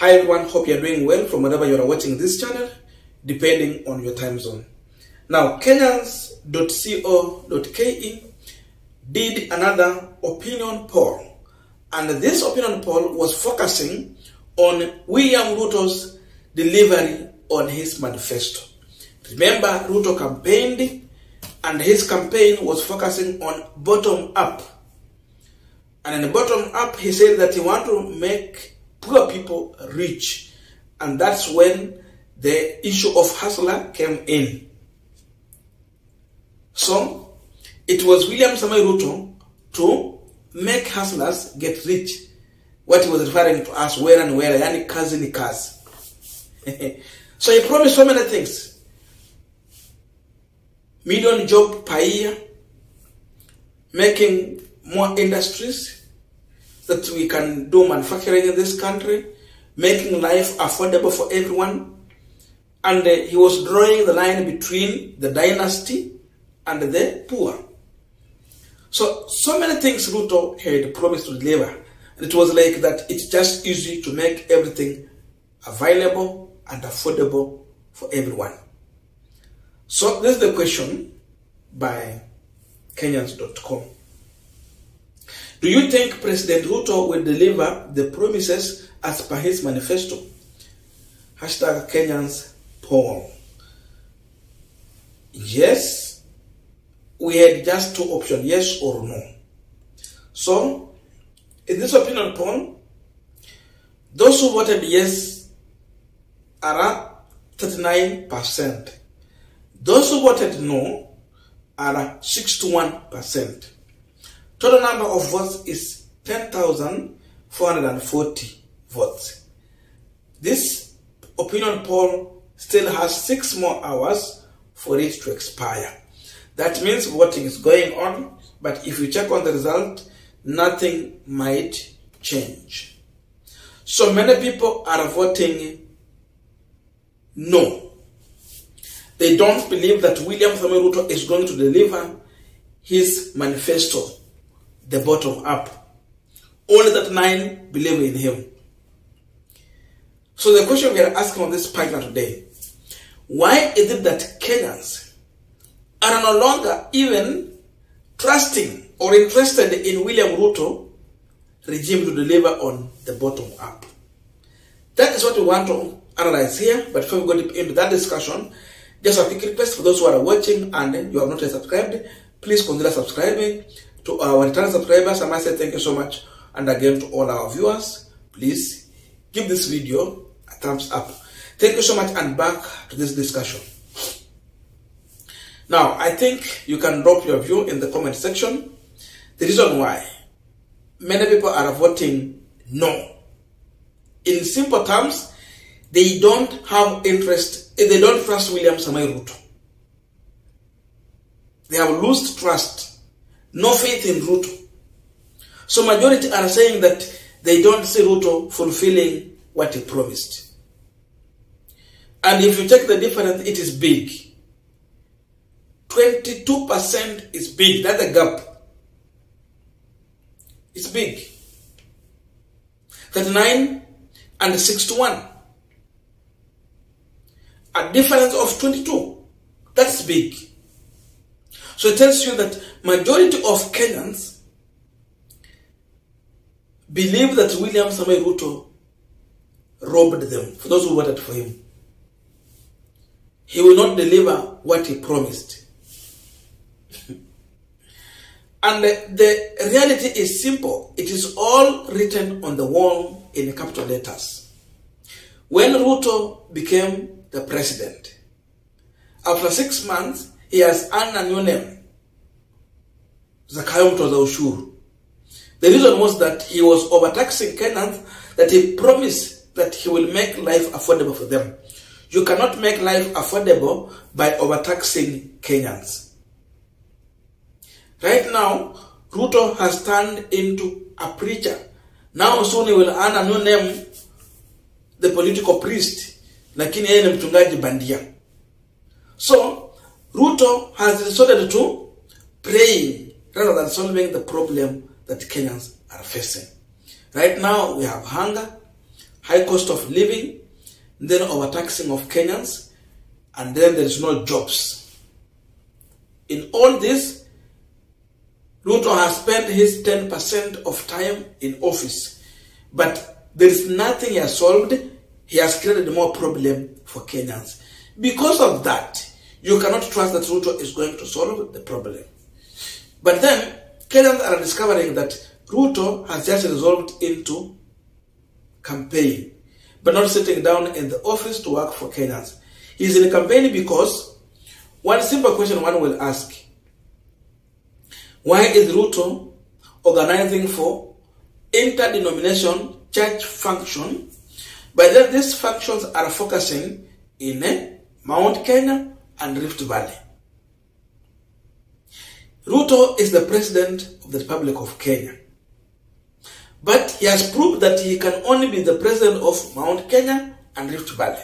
Hi everyone, hope you're doing well from wherever you are watching this channel, depending on your time zone. Now, Kenyans.co.ke did another opinion poll, and this opinion poll was focusing on William Ruto's delivery on his manifesto. Remember, Ruto campaigned, and his campaign was focusing on bottom up. And in the bottom up, he said that he wanted to make poor people rich, and that's when the issue of hustler came in. So it was William Samoei Ruto to make hustlers get rich, what he was referring to as where and where, yani kazi ni kazi. So he promised so many things: million job per year, making more industries, that we can do manufacturing in this country, making life affordable for everyone. And he was drawing the line between the dynasty and the poor. So many things Ruto had promised to deliver. And it was like that it's just easy to make everything available and affordable for everyone. So this is the question by Kenyans.com. Do you think President Ruto will deliver the promises as per his manifesto? Hashtag Kenyans poll. Yes, we had just two options, yes or no. So, in this opinion poll, those who voted yes are 39%. Those who voted no are 61%. Total number of votes is 10,440 votes. This opinion poll still has 6 more hours for it to expire. That means voting is going on, but if you check on the result, nothing might change. So many people are voting no. They don't believe that William Samoei Ruto is going to deliver his manifesto, the bottom up. Only that 9 believe in him. So the question we are asking on this partner today: why is it that Kenyans are no longer even trusting or interested in William Ruto regime to deliver on the bottom up? That is what we want to analyze here. But before we go deep into that discussion, just a quick request for those who are watching and you have not yet subscribed, please consider subscribing. To our return subscribers, I must say thank you so much. And again, to all our viewers, please give this video a thumbs up. Thank you so much, and back to this discussion. Now, I think you can drop your view in the comment section. The reason why many people are voting no. In simple terms, they don't have interest, they don't trust William Samoei Ruto. They have lost trust. No faith in Ruto. So majority are saying that they don't see Ruto fulfilling what he promised. And if you check the difference, it is big. 22% is big. That's a gap. It's big. 39 and 61. A difference of 22. That's big. So it tells you that majority of Kenyans believe that William Samoei Ruto robbed them, for those who voted for him. He will not deliver what he promised. And the reality is simple. It is all written on the wall in capital letters. When Ruto became the president, after 6 months, he has earned a new name, Zakayo Mtoza Ushuru. The reason was that he was overtaxing Kenyans, that he promised that he will make life affordable for them. You cannot make life affordable by overtaxing Kenyans. Right now, Ruto has turned into a preacher. Now soon he will earn a new name, the political priest, lakini yeye ni mchungaji bandia. So, Ruto has resorted to praying rather than solving the problem that Kenyans are facing. Right now, we have hunger, high cost of living, then overtaxing of Kenyans, and then there is no jobs. In all this, Ruto has spent his 10% of time in office, but there is nothing he has solved. He has created more problem for Kenyans. Because of that, you cannot trust that Ruto is going to solve the problem. But then, Kenyans are discovering that Ruto has just resolved into campaign, but not sitting down in the office to work for Kenyans. He's in campaign because one simple question one will ask: why is Ruto organizing for interdenomination church function, but then these functions are focusing in Mount Kenya and Rift Valley? Ruto is the president of the Republic of Kenya, but he has proved that he can only be the president of Mount Kenya and Rift Valley.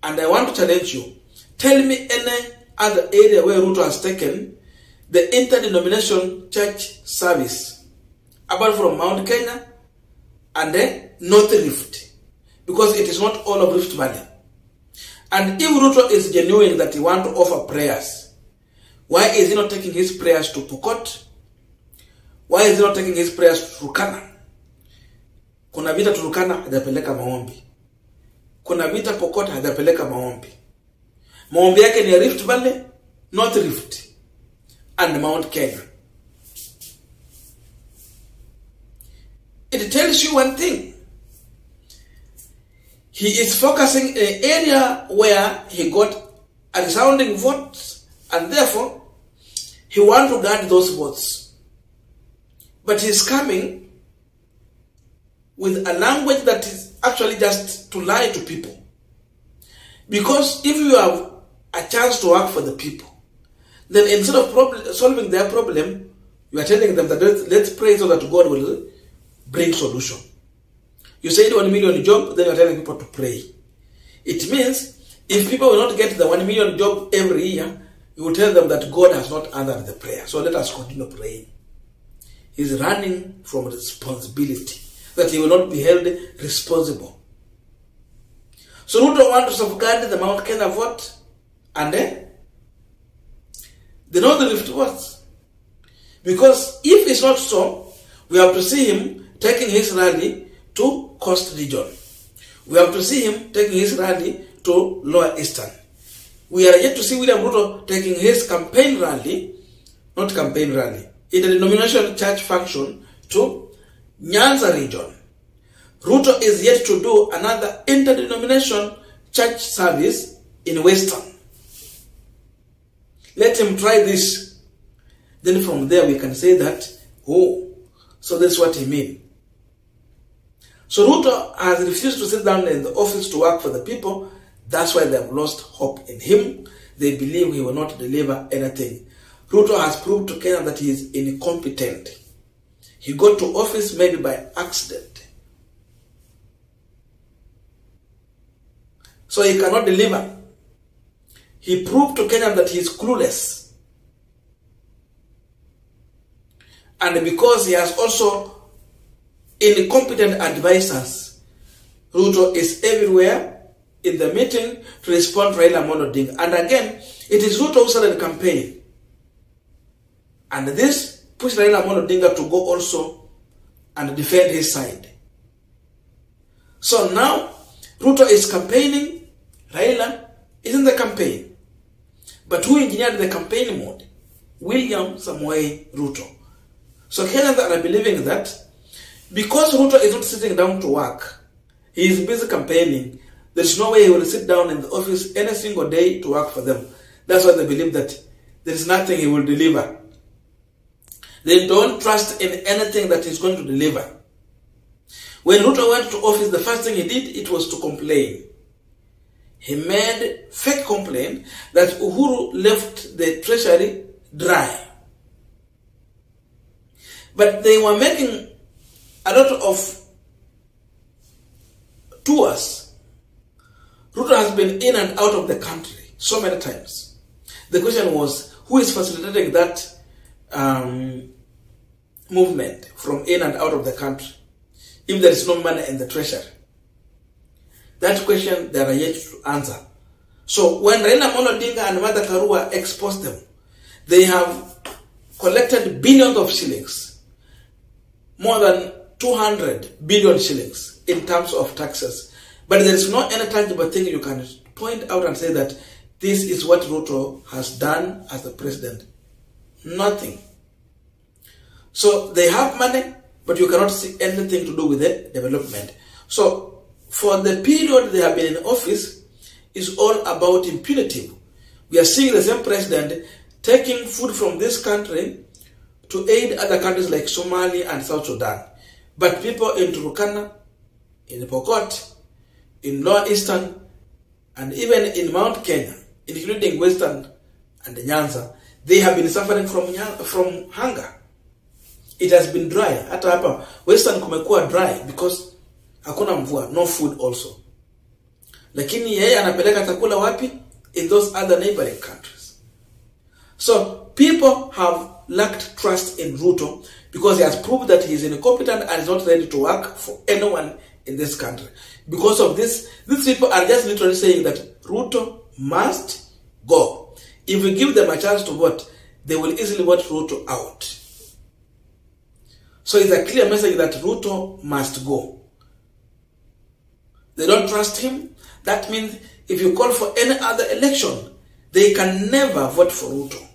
And I want to challenge you. Tell me any other area where Ruto has taken the interdenomination church service, apart from Mount Kenya and the North Rift, because it is not all of Rift Valley. And if Ruto is genuine that he wants to offer prayers, why is he not taking his prayers to Pokot? Why is he not taking his prayers to Turkana? Kuna vita Turkana hajapeleka maombi. Kuna vita Pokot hajapeleka maombi. Maombi yake ni Rift Valley, North Rift, and Mount Kenya. It tells you one thing. He is focusing in an area where he got a resounding vote, and therefore he wants to guard those votes. But he is coming with a language that is actually just to lie to people. Because if you have a chance to work for the people, then instead of solving their problem, you are telling them that let's pray so that God will bring solution. You said 1 million job, then you are telling people to pray. It means if people will not get the 1 million job every year, you will tell them that God has not answered the prayer. So let us continue praying. He's running from responsibility, that he will not be held responsible. So Ruto wants to safeguard the Mount Kenya vote and the Northern Rift votes. Because if it's not so, we have to see him taking his rally to Coast Region. We have to see him taking his rally to Lower Eastern. We are yet to see William Ruto taking his campaign rally, not campaign rally, interdenomination church function to Nyanza region. Ruto is yet to do another interdenomination church service in Western. Let him try this. Then from there we can say that, oh, so that's what he means. So Ruto has refused to sit down in the office to work for the people. That's why they have lost hope in him. They believe he will not deliver anything. Ruto has proved to Kenya that he is incompetent. He got to office maybe by accident. So he cannot deliver. He proved to Kenya that he is clueless. And because he has also incompetent advisors, Ruto is everywhere in the meeting to respond to Raila Odinga. And again, it is Ruto who started the campaign. And this pushed Raila Odinga to go also and defend his side. So now, Ruto is campaigning, Raila is in the campaign. But who engineered the campaign mode? William Samoei Ruto. So Kenyans are believing that because Ruto is not sitting down to work, he is busy campaigning, there is no way he will sit down in the office any single day to work for them. That's why they believe that there is nothing he will deliver. They don't trust in anything that he's going to deliver. When Ruto went to office, the first thing he did, it was to complain. He made fake complaint that Uhuru left the treasury dry. But they were making a lot of tours. Ruto has been in and out of the country so many times. The question was, who is facilitating that movement from in and out of the country? if there is no money in the treasury? That question they are yet to answer. So when Raila Odinga and Martha Karua exposed them, they have collected billions of shillings, more than 200 billion shillings in terms of taxes. But there is no any tangible thing you can point out and say that this is what Ruto has done as the president. Nothing. So they have money, but you cannot see anything to do with the development. So for the period they have been in office, is all about impunity. We are seeing the same president taking food from this country to aid other countries like Somalia and South Sudan. But people in Turkana, in Pokot, in Lower Eastern, and even in Mount Kenya, including Western and Nyanza, they have been suffering from hunger. It has been dry. Hata hapa Western kumekuwa dry because hakuna mvua, no food also. Lakini yeye anapeleka chakula wapi? In those other neighboring countries. So people have lacked trust in Ruto because he has proved that he is incompetent and is not ready to work for anyone in this country. Because of this, these people are just literally saying that Ruto must go. If we give them a chance to vote, they will easily vote Ruto out. So it's a clear message that Ruto must go. They don't trust him. That means if you call for any other election, they can never vote for Ruto.